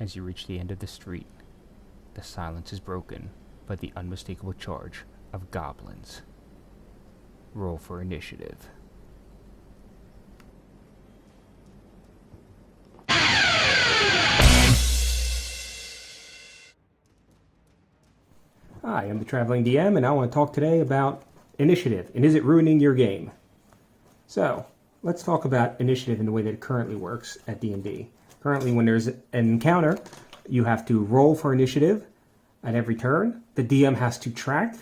As you reach the end of the street, the silence is broken by the unmistakable charge of goblins. Roll for initiative. Hi, I'm the Traveling DM, and I want to talk today about initiative, and is it ruining your game? So, let's talk about initiative in the way that it currently works at D&D. Currently, when there's an encounter, you have to roll for initiative at every turn. The DM has to track,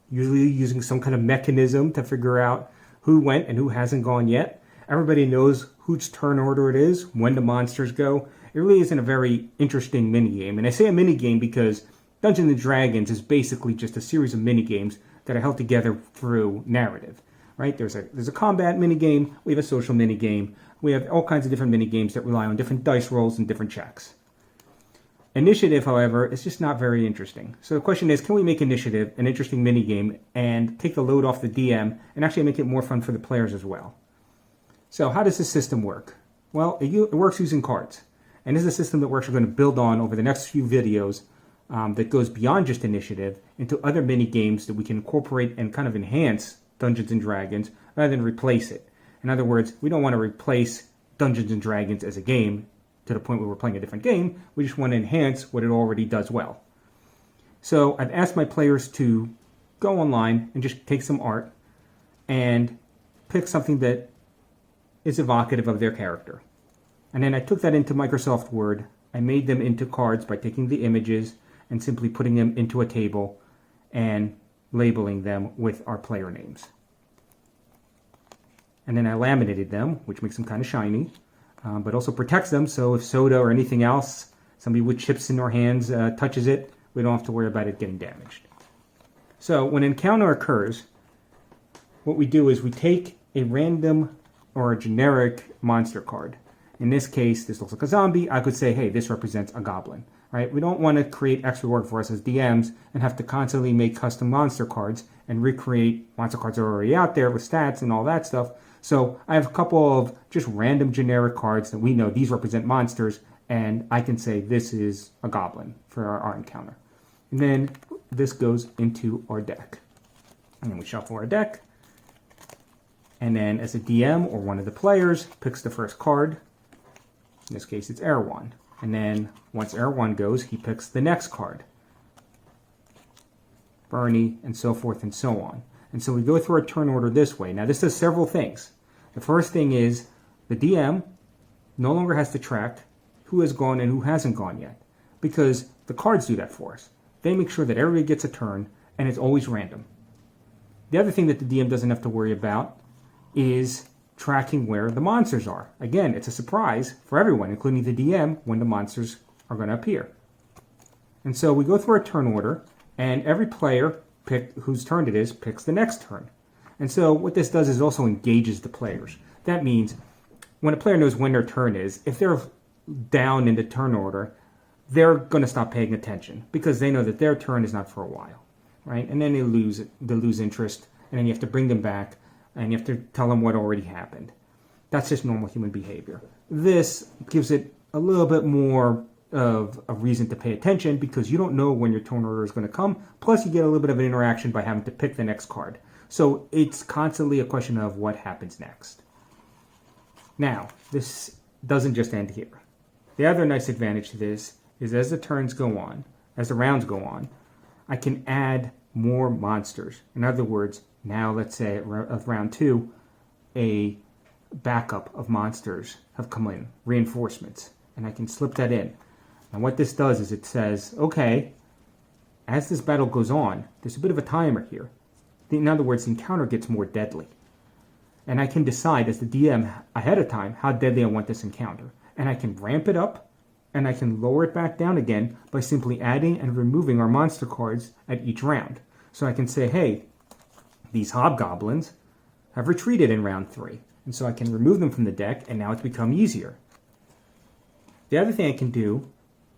usually using some kind of mechanism to figure out who went and who hasn't gone yet. Everybody knows whose turn order it is, when the monsters go. It really isn't a very interesting minigame. And I say a minigame because Dungeons and Dragons is basically just a series of minigames that are held together through narrative, right? There's a combat minigame, we have a social minigame, we have all kinds of different minigames that rely on different dice rolls and different checks. Initiative, however, is just not very interesting. So the question is, can we make initiative an interesting minigame and take the load off the DM and actually make it more fun for the players as well? So how does this system work? Well, it works using cards. And this is a system that we're actually going to build on over the next few videos that goes beyond just initiative into other mini games that we can incorporate and kind of enhance Dungeons and Dragons rather than replace it. In other words, we don't want to replace Dungeons and Dragons as a game to the point where we're playing a different game. We just want to enhance what it already does well. So I've asked my players to go online and just take some art and pick something that is evocative of their character. And then I took that into Microsoft Word. I made them into cards by taking the images and simply putting them into a table and labeling them with our player names. And then I laminated them, which makes them kind of shiny, but also protects them, so if soda or anything else, somebody with chips in their hands touches it, we don't have to worry about it getting damaged. So when an encounter occurs, what we do is we take a random or a generic monster card. In this case, this looks like a zombie. I could say, hey, this represents a goblin. Right? We don't want to create extra work for us as DMs and have to constantly make custom monster cards and recreate monster cards that are already out there with stats and all that stuff. So I have a couple of just random generic cards that we know these represent monsters, and I can say this is a goblin for our encounter. And then this goes into our deck. And then we shuffle our deck. And then as a DM or one of the players picks the first card, in this case it's Erewhon. And then once Erewhon goes, he picks the next card. Bernie, and so forth and so on. And so we go through our turn order this way. Now this does several things. The first thing is the DM no longer has to track who has gone and who hasn't gone yet, because the cards do that for us. They make sure that everybody gets a turn, and it's always random. The other thing that the DM doesn't have to worry about is tracking where the monsters are. Again, it's a surprise for everyone, including the DM, when the monsters are going to appear. And so we go through our turn order, and every player whose turn it is picks the next turn. And so what this does is also engages the players. That means when a player knows when their turn is, if they're down in the turn order, they're going to stop paying attention because they know that their turn is not for a while, right? And then they lose interest, and then you have to bring them back, and you have to tell them what already happened. That's just normal human behavior. This gives it a little bit more of a reason to pay attention because you don't know when your turn order is going to come. Plus, you get a little bit of an interaction by having to pick the next card. So it's constantly a question of what happens next. Now, this doesn't just end here. The other nice advantage to this is as the turns go on, as the rounds go on, I can add more monsters. In other words, now let's say at round 2, a backup of monsters have come in, reinforcements, and I can slip that in. And what this does is it says, okay, as this battle goes on, there's a bit of a timer here. In other words, the encounter gets more deadly. And I can decide as the DM ahead of time how deadly I want this encounter. And I can ramp it up, and I can lower it back down again by simply adding and removing our monster cards at each round. So I can say, hey, these hobgoblins have retreated in round 3. And so I can remove them from the deck, and now it's become easier. The other thing I can do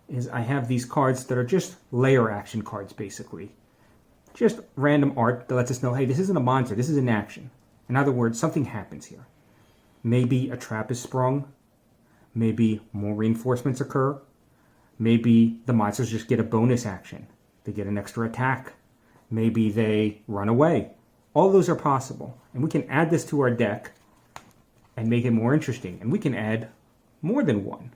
is I have these cards that are just layer action cards, basically. Just random art that lets us know, hey, this isn't a monster, this is an action. In other words, something happens here. Maybe a trap is sprung. Maybe more reinforcements occur. Maybe the monsters just get a bonus action. They get an extra attack. Maybe they run away. All those are possible. And we can add this to our deck and make it more interesting. And we can add more than one.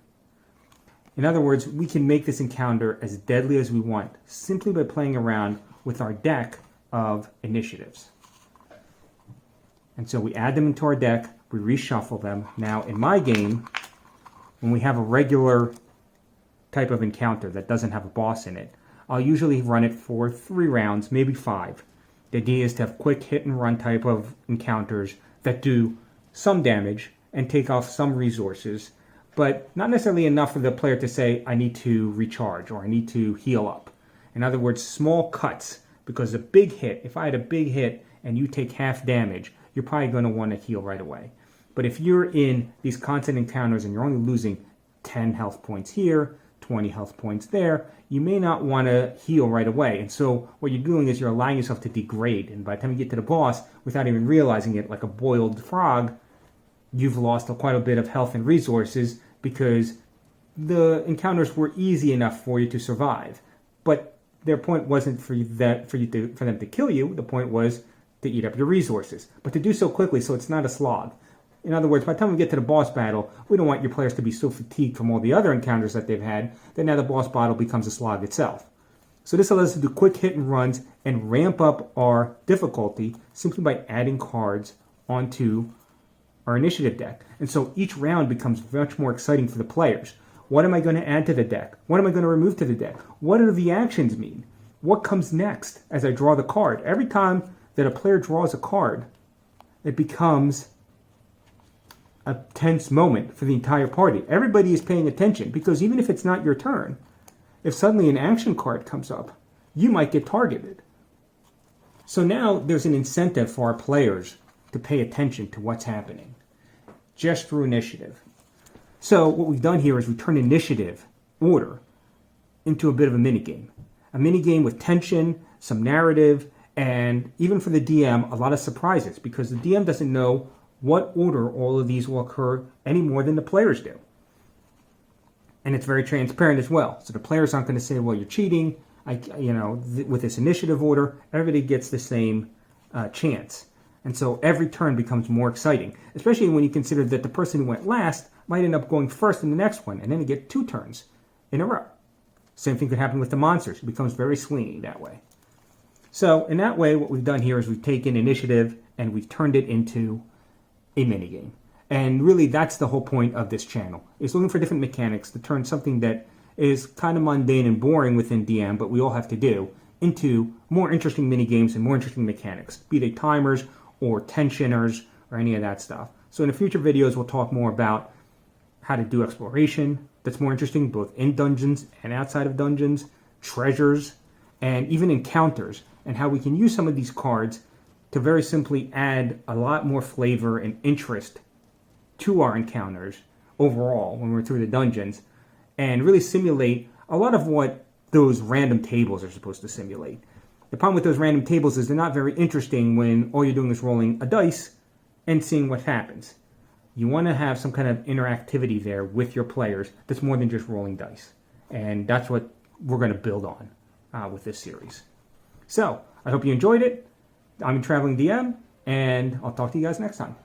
In other words, we can make this encounter as deadly as we want simply by playing around with our deck of initiatives. And so we add them into our deck, we reshuffle them. Now in my game, when we have a regular type of encounter that doesn't have a boss in it, I'll usually run it for 3 rounds, maybe 5. The idea is to have quick hit and run type of encounters that do some damage and take off some resources, but not necessarily enough for the player to say, I need to recharge or I need to heal up. In other words, small cuts, because a big hit, if I had a big hit and you take half damage, you're probably going to want to heal right away. But if you're in these constant encounters and you're only losing 10 health points here, 20 health points there, you may not want to heal right away. And so what you're doing is you're allowing yourself to degrade. And by the time you get to the boss, without even realizing it, like a boiled frog, you've lost quite a bit of health and resources because the encounters were easy enough for you to survive. But their point wasn't for them to kill you. The point was to eat up your resources, but to do so quickly so it's not a slog. In other words, by the time we get to the boss battle, we don't want your players to be so fatigued from all the other encounters that they've had that now the boss battle becomes a slog itself. So this allows us to do quick hit and runs and ramp up our difficulty simply by adding cards onto our initiative deck. And so each round becomes much more exciting for the players. What am I going to add to the deck? What am I going to remove to the deck? What do the actions mean? What comes next as I draw the card? Every time that a player draws a card, it becomes a tense moment for the entire party. Everybody is paying attention because even if it's not your turn, if suddenly an action card comes up, you might get targeted. So now there's an incentive for our players to pay attention to what's happening, just through initiative. So what we've done here is we turn initiative order into a bit of a minigame. A minigame with tension, some narrative, and even for the DM, a lot of surprises because the DM doesn't know what order all of these will occur any more than the players do. And it's very transparent as well. So the players aren't going to say, well, you're cheating. With this initiative order, everybody gets the same chance. And so every turn becomes more exciting, especially when you consider that the person who went last might end up going first in the next one, and then you get 2 turns in a row. Same thing could happen with the monsters. It becomes very swingy that way. So in that way, what we've done here is we've taken initiative and we've turned it into a minigame. And really, that's the whole point of this channel, is looking for different mechanics to turn something that is kind of mundane and boring within DM, but we all have to do, into more interesting minigames and more interesting mechanics, be they timers or tensioners or any of that stuff. So in the future videos, we'll talk more about how to do exploration that's more interesting, both in dungeons and outside of dungeons, treasures, and even encounters, and how we can use some of these cards to very simply add a lot more flavor and interest to our encounters overall when we're through the dungeons, and really simulate a lot of what those random tables are supposed to simulate. The problem with those random tables is they're not very interesting when all you're doing is rolling a dice and seeing what happens. You want to have some kind of interactivity there with your players that's more than just rolling dice. And that's what we're going to build on with this series. So, I hope you enjoyed it. I'm a Traveling DM, and I'll talk to you guys next time.